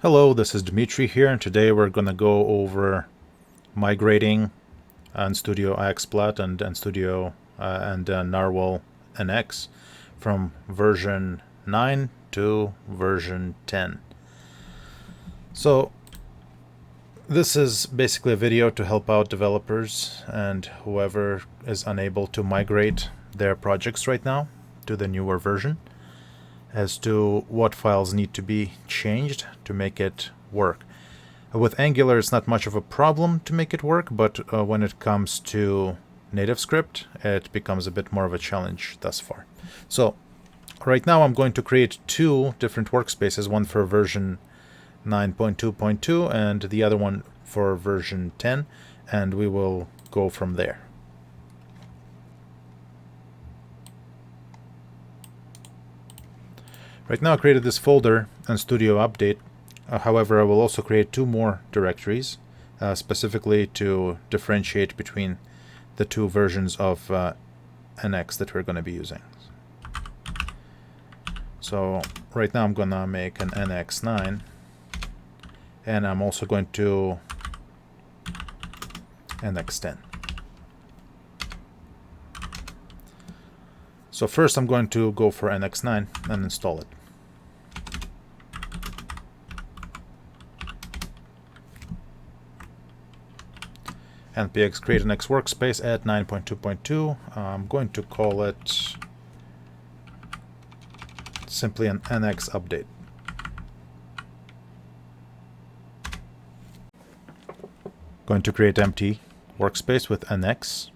Hello, this is Dmitry here, and today we're going to go over migrating Studio Xplat and Studio and Narwhal NX from version 9 to version 10. So this is basically a video to help out developers and whoever is unable to migrate their projects right now to the newer version, as to what files need to be changed to make it work. With Angular, it's not much of a problem to make it work, but when it comes to Nativescript, it becomes a bit more of a challenge thus far. So right now I'm going to create two different workspaces, one for version 9.2.2 and the other one for version 10, and we will go from there. Right now I created this folder and Studio Update. However, I will also create two more directories, specifically to differentiate between the two versions of NX that we're going to be using. So right now I'm going to make an NX9, and I'm also going to NX10. So first I'm going to go for NX9 and install it. npx create nx-workspace at 9.2.2. I'm going to call it simply an NX update. Going to create empty workspace with NX.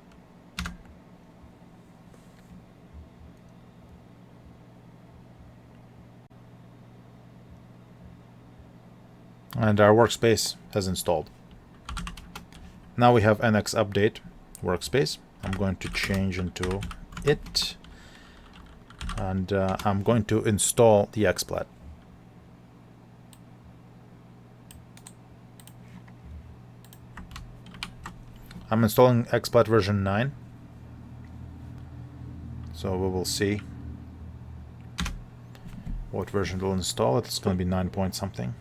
And our workspace has installed. Now we have NX update workspace. I'm going to change into it, and I'm going to install the Xplat. I'm installing Xplat version 9, so we will see what version will install it. It's going to be 9 point something.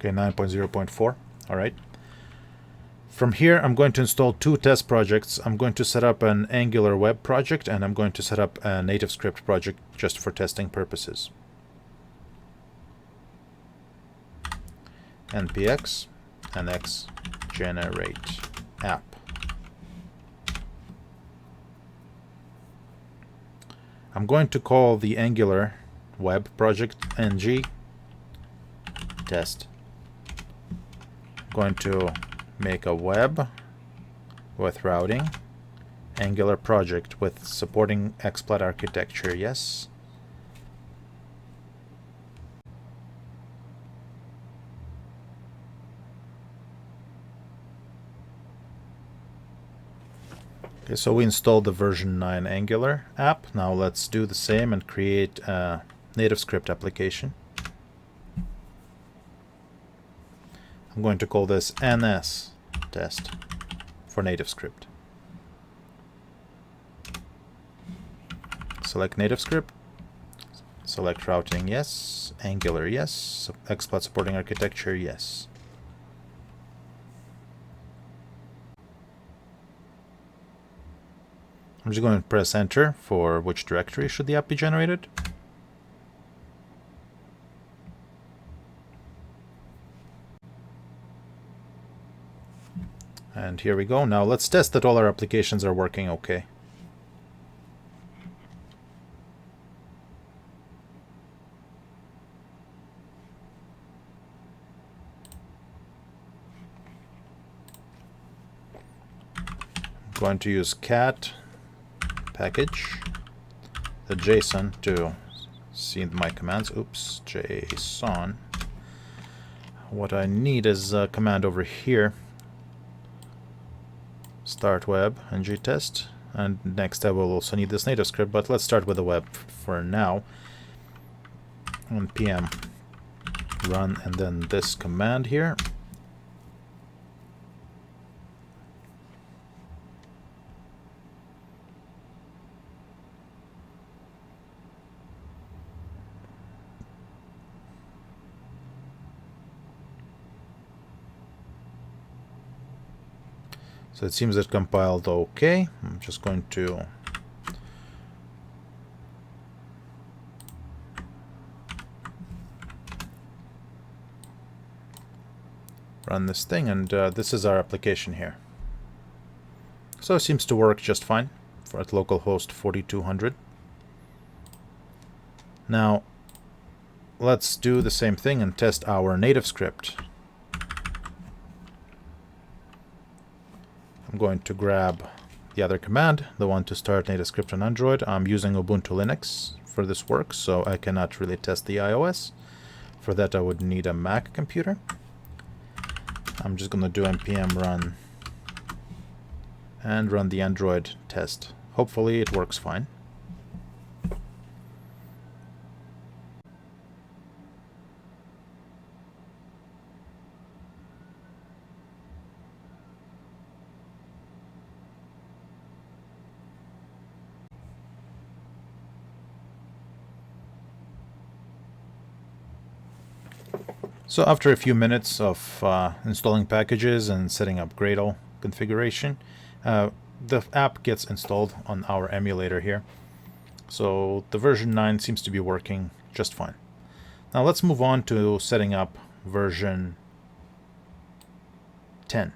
Okay, 9.0.4. All right. From here, I'm going to install two test projects. I'm going to set up an Angular web project, and I'm going to set up a Nativescript project just for testing purposes. npx nx generate app. I'm going to call the Angular web project ng test. Going to make a web with routing Angular project with supporting Xplat architecture, yes. Okay, so we installed the version 9 Angular app. Now let's do the same and create a Nativescript application. I'm going to call this NS test for Nativescript. Select Nativescript, select routing, yes, Angular, yes, Xplat supporting architecture, yes. I'm just going to press enter for which directory should the app be generated. And here we go. Now let's test that all our applications are working okay. I'm going to use cat package, the JSON to see my commands. Oops, JSON. What I need is a command over here. Start web ng-test, and next I will also need this Nativescript, but let's start with the web for now. npm run, and then this command here. So it seems it compiled okay. I'm just going to run this thing, and this is our application here. So it seems to work just fine for at localhost 4200. Now let's do the same thing and test our Nativescript. I'm going to grab the other command, the one to start Nativescript on Android. I'm using Ubuntu Linux for this work, so I cannot really test the iOS. For that I would need a Mac computer. I'm just going to do npm run and run the Android test. Hopefully it works fine. So after a few minutes of installing packages and setting up Gradle configuration, the app gets installed on our emulator here. So the version 9 seems to be working just fine. Now let's move on to setting up version 10.